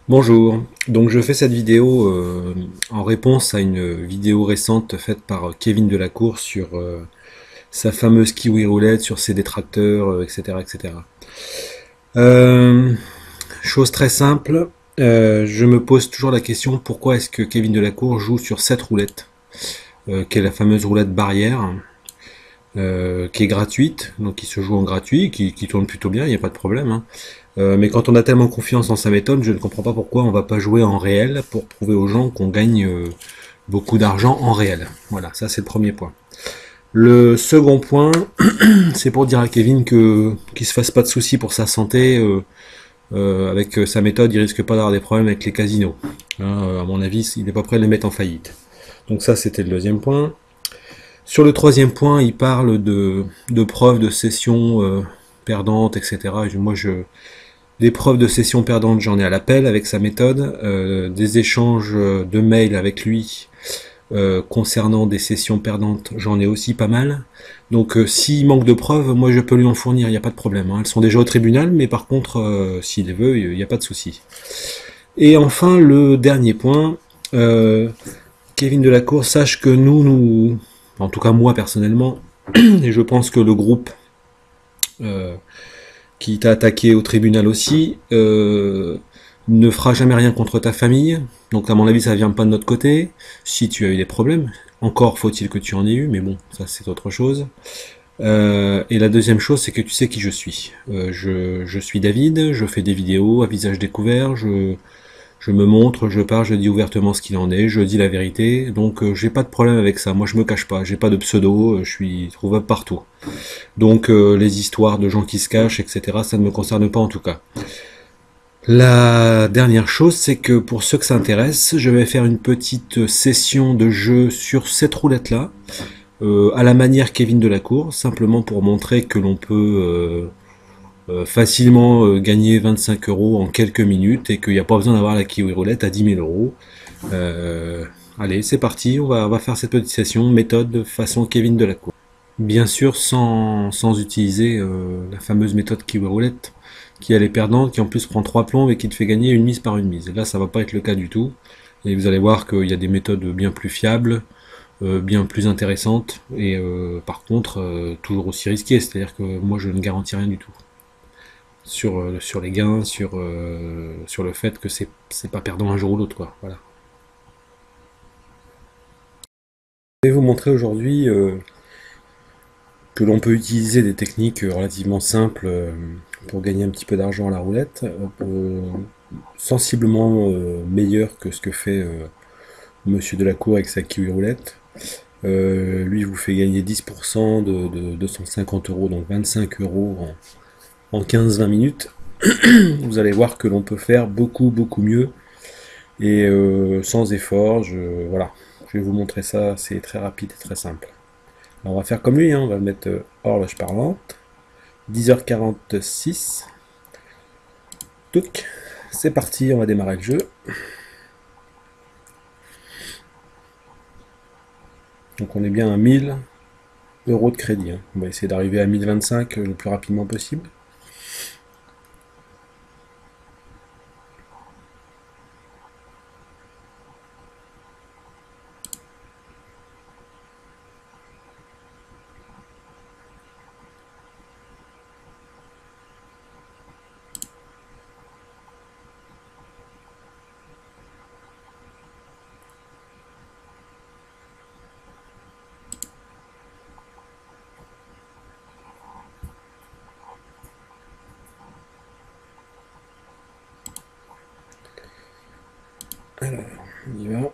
Bonjour, donc je fais cette vidéo en réponse à une vidéo récente faite par Kevin Delacour sur sa fameuse kiwi roulette, sur ses détracteurs, etc. etc. Euh, Chose très simple, je me pose toujours la question pourquoi est-ce que Kevin Delacour joue sur cette roulette, qui est la fameuse roulette barrière, qui est gratuite, donc qui se joue en gratuit, qui tourne plutôt bien, il n'y a pas de problème, hein. Mais quand on a tellement confiance en sa méthode, je ne comprends pas pourquoi on va pas jouer en réel pour prouver aux gens qu'on gagne beaucoup d'argent en réel. Voilà, ça c'est le premier point. Le second point, c'est pour dire à Kevin que qu'il se fasse pas de soucis pour sa santé. Avec sa méthode, il risque pas d'avoir des problèmes avec les casinos. Hein, à mon avis, il n'est pas prêt de les mettre en faillite. Donc ça, c'était le deuxième point. Sur le troisième point, il parle de preuves de sessions perdantes, etc. Des preuves de sessions perdantes, j'en ai à l'appel avec sa méthode. Des échanges de mails avec lui concernant des sessions perdantes, j'en ai aussi pas mal. Donc s'il manque de preuves, moi je peux lui en fournir, il n'y a pas de problème, hein. Elles sont déjà au tribunal, mais par contre, s'il les veut, il n'y a pas de souci. Et enfin, le dernier point, Kevin Delacour, sache que en tout cas moi personnellement, et je pense que le groupe euh, qui t'a attaqué au tribunal aussi, ne fera jamais rien contre ta famille. Donc à mon avis, ça vient pas de notre côté. Si tu as eu des problèmes, encore faut-il que tu en aies eu, mais bon, ça c'est autre chose. Et la deuxième chose, c'est que tu sais qui je suis. Je suis David, je fais des vidéos à visage découvert, je me montre, je parle, je dis ouvertement ce qu'il en est, je dis la vérité, donc j'ai pas de problème avec ça. Moi je me cache pas, j'ai pas de pseudo, je suis trouvable partout. Donc les histoires de gens qui se cachent, etc., ça ne me concerne pas en tout cas. La dernière chose, c'est que pour ceux que ça intéresse, je vais faire une petite session de jeu sur cette roulette-là, à la manière Kevin Delacour, simplement pour montrer que l'on peut facilement gagner 25 euros en quelques minutes et qu'il n'y a pas besoin d'avoir la kiwi roulette à 10 000 euros. Euh, Allez, c'est parti, on va faire cette petite session, méthode façon Kevin Delacour. Bien sûr, sans utiliser la fameuse méthode kiwi roulette, qui elle est perdante, qui en plus prend 3 plombs et qui te fait gagner une mise par une mise. Là, ça va pas être le cas du tout. Et vous allez voir qu'il y a des méthodes bien plus fiables, bien plus intéressantes, et par contre, toujours aussi risquées. C'est-à-dire que moi, je ne garantis rien du tout sur les gains, sur le fait que c'est pas perdant un jour ou l'autre, quoi. Voilà. Je vais vous montrer aujourd'hui que l'on peut utiliser des techniques relativement simples pour gagner un petit peu d'argent à la roulette, sensiblement meilleur que ce que fait Monsieur Delacour avec sa kiwi roulette. Lui vous fait gagner 10% de 250 euros, donc 25 euros en 15-20 minutes. Vous allez voir que l'on peut faire beaucoup mieux et sans effort. Voilà, je vais vous montrer ça, c'est très rapide et très simple. Alors, on va faire comme lui, hein, on va mettre horloge parlante. 10h46. Touc. C'est parti, on va démarrer le jeu. Donc on est bien à 1000 euros de crédit, hein. On va essayer d'arriver à 1025 le plus rapidement possible. Alors, on y va.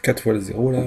4 fois le zéro, là.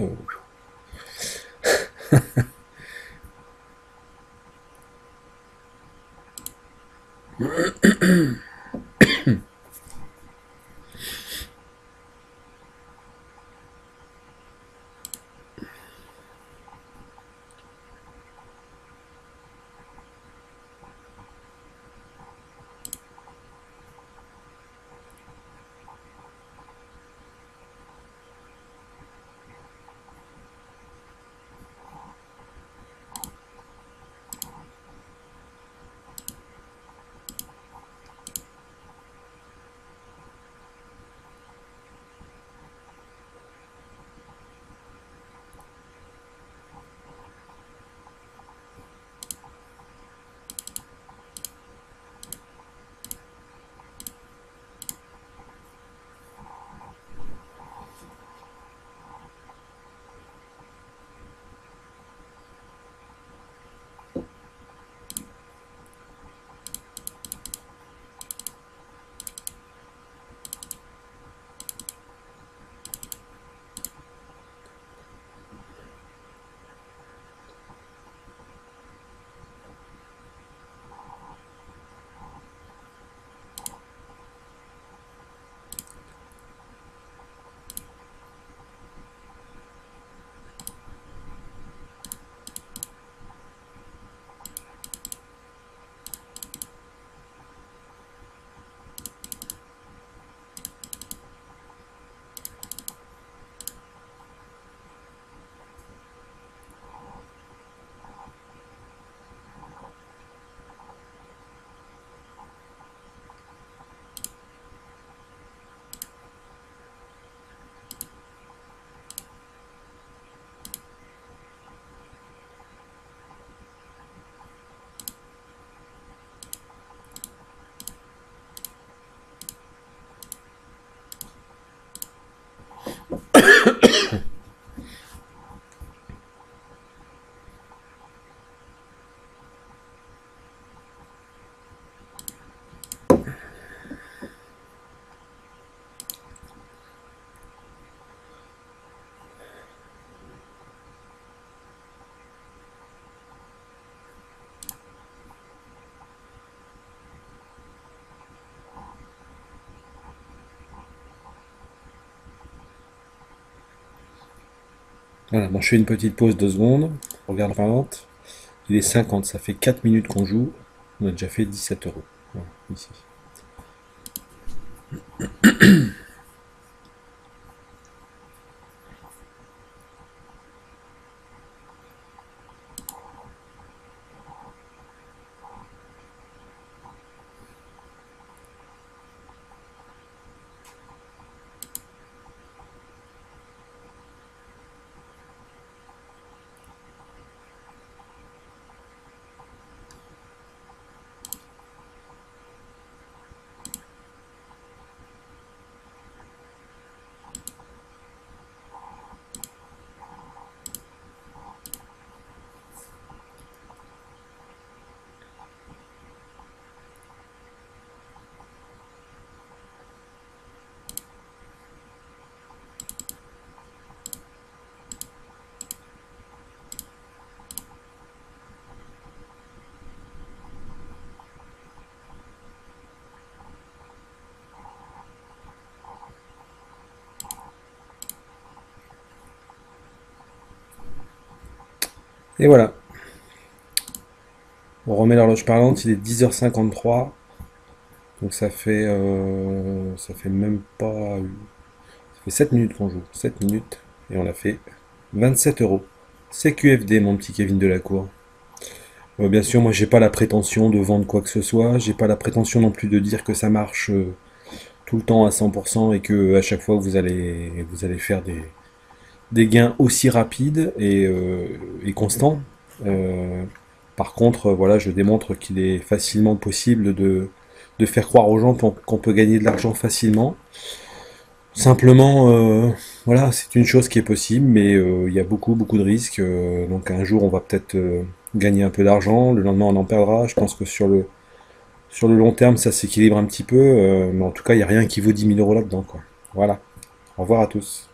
Voilà, bon, je fais une petite pause 2 secondes. On regarde la vente. Il est 50, ça fait 4 minutes qu'on joue. On a déjà fait 17 euros. Voilà, ici. Et voilà. On remet l'horloge parlante, il est 10h53. Donc ça fait même pas. Ça fait 7 minutes qu'on joue. 7 minutes. Et on a fait 27 euros. CQFD, mon petit Kevin Delacour. Bien sûr, moi j'ai pas la prétention de vendre quoi que ce soit. J'ai pas la prétention non plus de dire que ça marche tout le temps à 100% et que à chaque fois vous allez faire des gains aussi rapides et constants. Euh, Par contre, voilà, je démontre qu'il est facilement possible de faire croire aux gens qu'on peut gagner de l'argent facilement. Simplement, voilà, c'est une chose qui est possible, mais il y a beaucoup de risques. Donc un jour, on va peut-être gagner un peu d'argent, le lendemain, on en perdra. Je pense que sur le long terme, ça s'équilibre un petit peu, mais en tout cas, il n'y a rien qui vaut 10 000 euros là-dedans, quoi. Voilà. Au revoir à tous.